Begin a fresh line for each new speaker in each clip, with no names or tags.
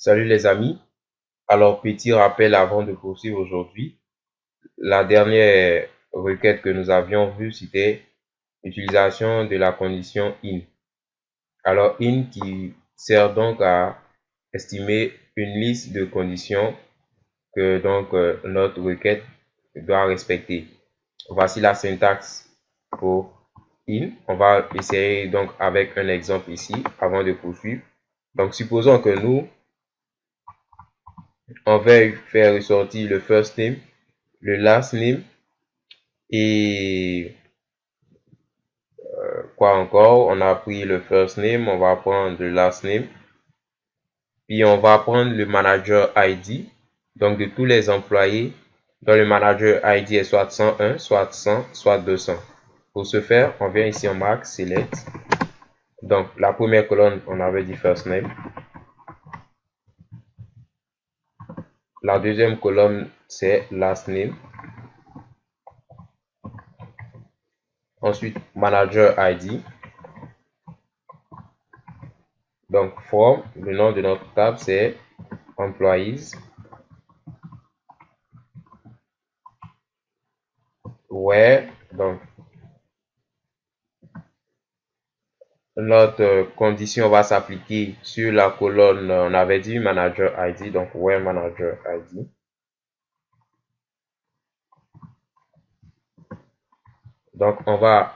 Salut les amis. Alors, petit rappel avant de poursuivre aujourd'hui. La dernière requête que nous avions vue, c'était l'utilisation de la condition in. Alors, in qui sert donc à estimer une liste de conditions que notre requête doit respecter. Voici la syntaxe pour in. On va essayer donc avec un exemple ici avant de poursuivre. Donc, supposons que nous, on veuille faire ressortir le first name, le last name et quoi encore. On a pris le first name, on va prendre le last name, puis on va prendre le manager ID, donc de tous les employés dont le manager ID est soit 101, soit 100, soit 200. Pour ce faire, on vient ici en marque select. Donc la première colonne, on avait dit first name. La deuxième colonne, c'est last name. Ensuite, manager ID. Donc, from, le nom de notre table, c'est employees. Where, donc, notre condition va s'appliquer sur la colonne, on avait dit manager ID, donc where manager ID. Donc, on va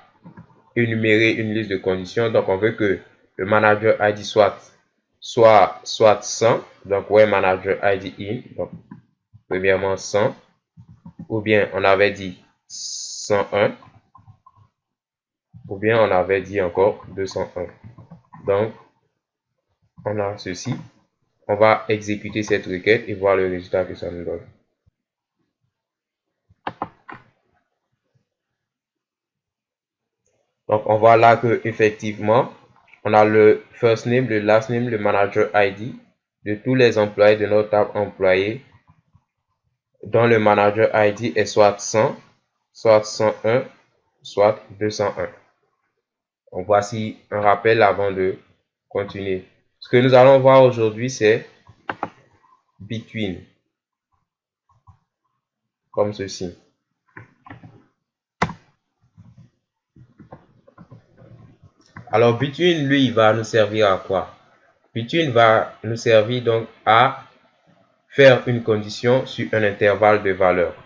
énumérer une liste de conditions. Donc, on veut que le manager ID soit 100, donc where manager ID in, donc premièrement 100, ou bien on avait dit 101, ou bien on avait dit encore 201. Donc, on a ceci. On va exécuter cette requête et voir le résultat que ça nous donne. Donc, on voit là que effectivement, on a le first name, le last name, le manager ID de tous les employés de notre table employés dont le manager ID est soit 100, soit 101, soit 201. Donc, voici un rappel avant de continuer. Ce que nous allons voir aujourd'hui, c'est between, comme ceci. Alors, between, lui, il va nous servir à quoi? Between va nous servir donc à faire une condition sur un intervalle de valeurs.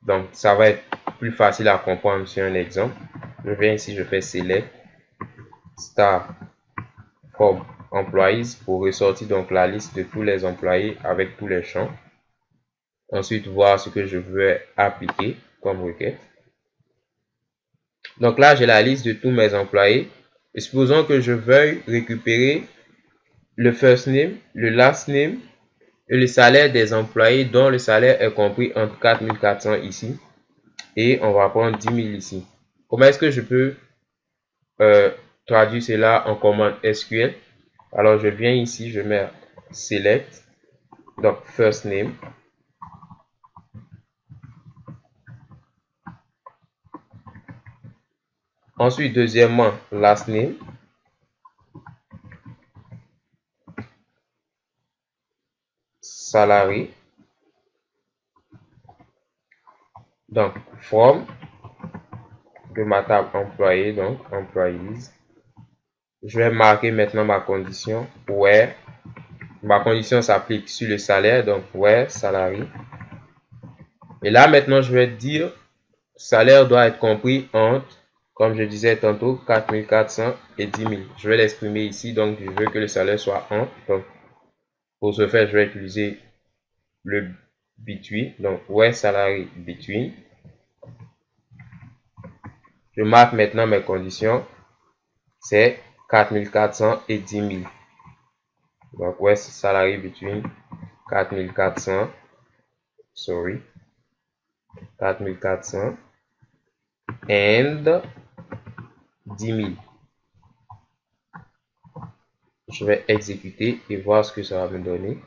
Donc, ça va être plus facile à comprendre sur un exemple. Je viens ici, je fais select star from employees pour ressortir donc la liste de tous les employés avec tous les champs. Ensuite, voir ce que je veux appliquer comme requête. Donc là, j'ai la liste de tous mes employés. Et supposons que je veuille récupérer le first name, le last name et le salaire des employés dont le salaire est compris entre 4400 ici et on va prendre 10 000 ici. Comment est-ce que je peux traduire cela en commande SQL? Alors je viens ici, je mets select, donc first name. Ensuite, deuxièmement, last name. Salary. Donc, from de ma table employé, donc employees. Je vais marquer maintenant ma condition where. Ma condition s'applique sur le salaire, donc where salary. Et là maintenant, je vais dire salaire doit être compris entre, comme je disais tantôt, 4400 et 10 000. Je vais l'exprimer ici, donc je veux que le salaire soit entre. Donc, pour ce faire, je vais utiliser le between, donc where salary between. Je marque maintenant mes conditions, c'est 4400 et 10 000. Donc, where salary between 4400, 4400 and 10 000. Je vais exécuter et voir ce que ça va me donner.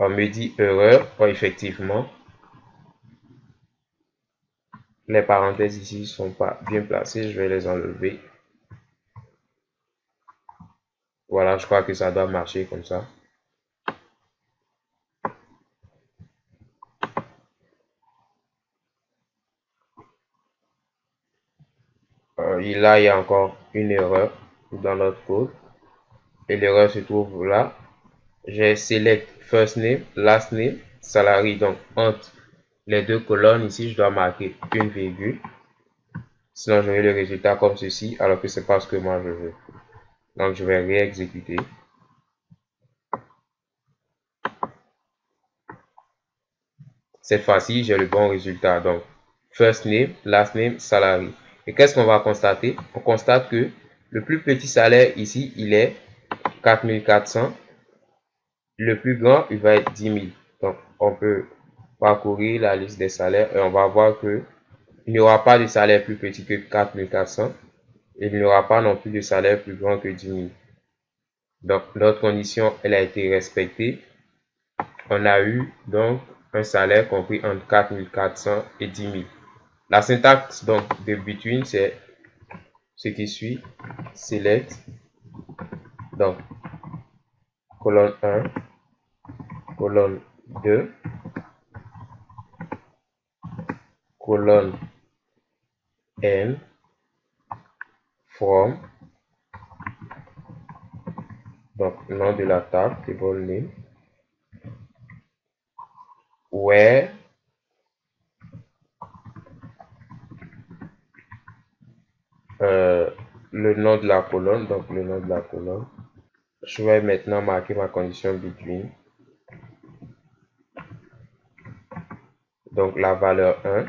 On me dit erreur. Oh, effectivement, les parenthèses ici sont pas bien placées. Je vais les enlever. Voilà, je crois que ça doit marcher comme ça. Là, il y a encore une erreur dans notre code. Et l'erreur se trouve là. J'ai select first name, last name, salary. Donc, entre les deux colonnes, ici, je dois marquer une virgule. Sinon, j'aurai le résultat comme ceci, alors que c'est pas ce que moi je veux. Donc, je vais réexécuter. Cette fois-ci, j'ai le bon résultat. Donc, first name, last name, salary. Et qu'est-ce qu'on va constater? On constate que le plus petit salaire ici, il est 4400. Le plus grand, il va être 10 000. Donc, on peut parcourir la liste des salaires et on va voir que il n'y aura pas de salaire plus petit que 4400 et il n'y aura pas non plus de salaire plus grand que 10 000. Donc, notre condition, elle a été respectée. On a eu donc un salaire compris entre 4400 et 10 000. La syntaxe donc de between, c'est ce qui suit. Select, donc colonne 1, colonne 2, colonne n, from, donc nom de la table, table name, where, le nom de la colonne, donc le nom de la colonne. Je vais maintenant marquer ma condition between. Donc la valeur 1,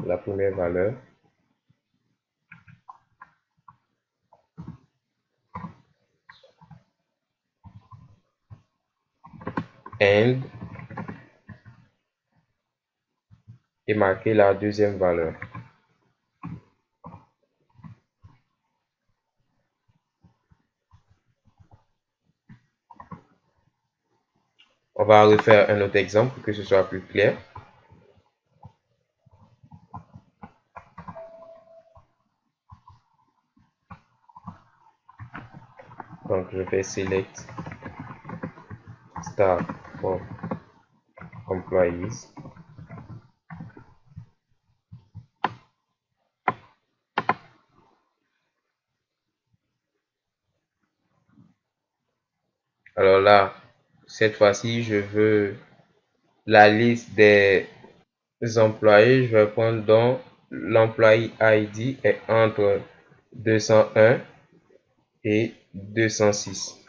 la première valeur. And, et marquer la deuxième valeur. On va refaire un autre exemple pour que ce soit plus clair. Donc je fais select star for employees. Alors là, cette fois-ci, je veux la liste des employés. Je vais prendre donc l'employé ID est entre 201 et 206.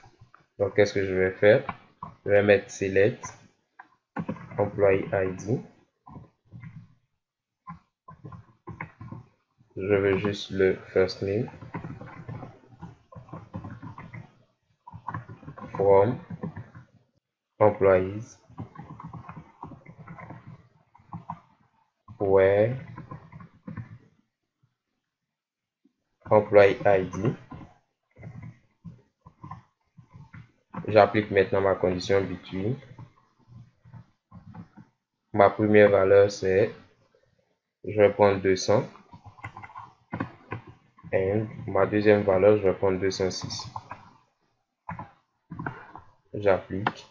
Donc, qu'est-ce que je vais faire? Je vais mettre select employee ID. Je veux juste le first name. From employees. Where employee ID. J'applique maintenant ma condition between. Ma première valeur c'est, je vais prendre 200. Et ma deuxième valeur, je vais prendre 206. J'applique.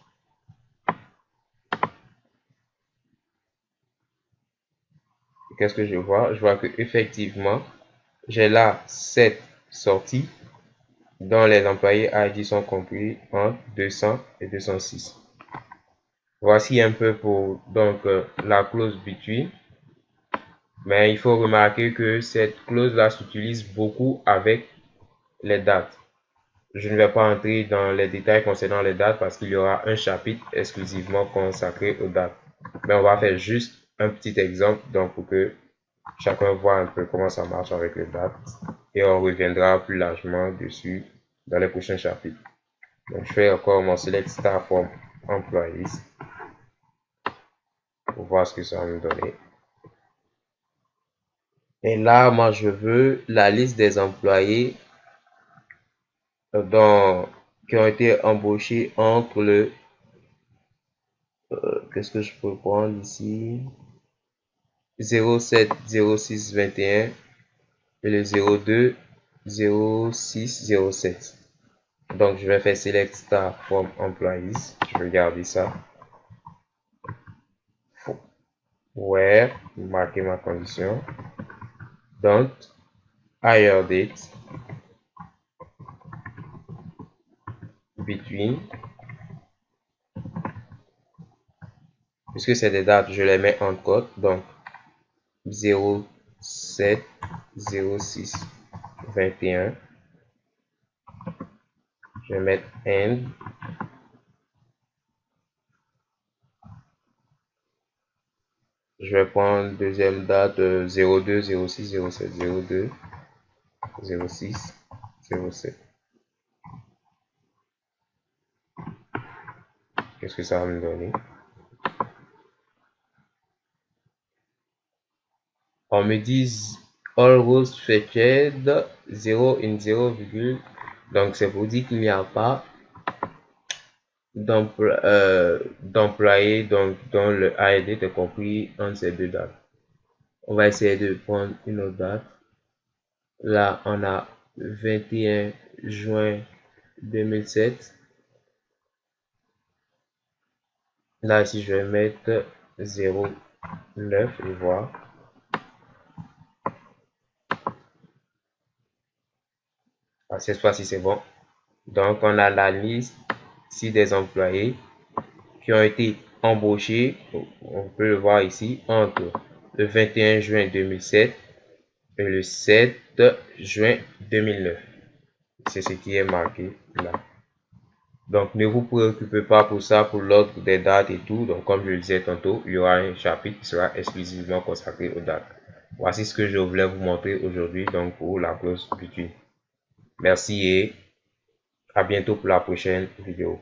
Qu'est-ce que je vois? Je vois que effectivement, j'ai là 7 sorties dont les employés ID sont compris entre 200 et 206. Voici un peu pour donc la clause between. Mais il faut remarquer que cette clause-là s'utilise beaucoup avec les dates. Je ne vais pas entrer dans les détails concernant les dates parce qu'il y aura un chapitre exclusivement consacré aux dates. Mais on va faire juste un petit exemple donc pour que chacun voit un peu comment ça marche avec les dates et on reviendra plus largement dessus dans les prochains chapitres. Donc je fais encore mon select star from employees pour voir ce que ça va me donner. Et là, moi, je veux la liste des employés qui ont été embauchés entre le qu'est-ce que je peux prendre ici? 07 06 21 et le 02 06 07. Donc je vais faire select star from employees. Je vais garder ça. Where, marquer ma condition. Don't hire date between. Puisque c'est des dates, je les mets en code. Donc 07 06 21. Je vais mettre end. Je vais prendre deuxième date 02 06 07 02 06 07. Qu'est-ce que ça va me donner? On me dit all rows fetched 0 in 0, donc c'est pour dire qu'il n'y a pas d'employé donc dont le ID est compris entre ces deux dates. On va essayer de prendre une autre date. Là, on a 21 juin 2007. Là, ici, je vais mettre 09 et voir. Ah, cette fois-ci, c'est bon. Donc, on a la liste ici des employés qui ont été embauchés. On peut le voir ici entre le 21 juin 2007 et le 7 juin 2009. C'est ce qui est marqué là. Donc, ne vous préoccupez pas pour ça, pour l'ordre des dates et tout. Donc, comme je le disais tantôt, il y aura un chapitre qui sera exclusivement consacré aux dates. Voici ce que je voulais vous montrer aujourd'hui, donc pour la clause between. Merci et à bientôt pour la prochaine vidéo.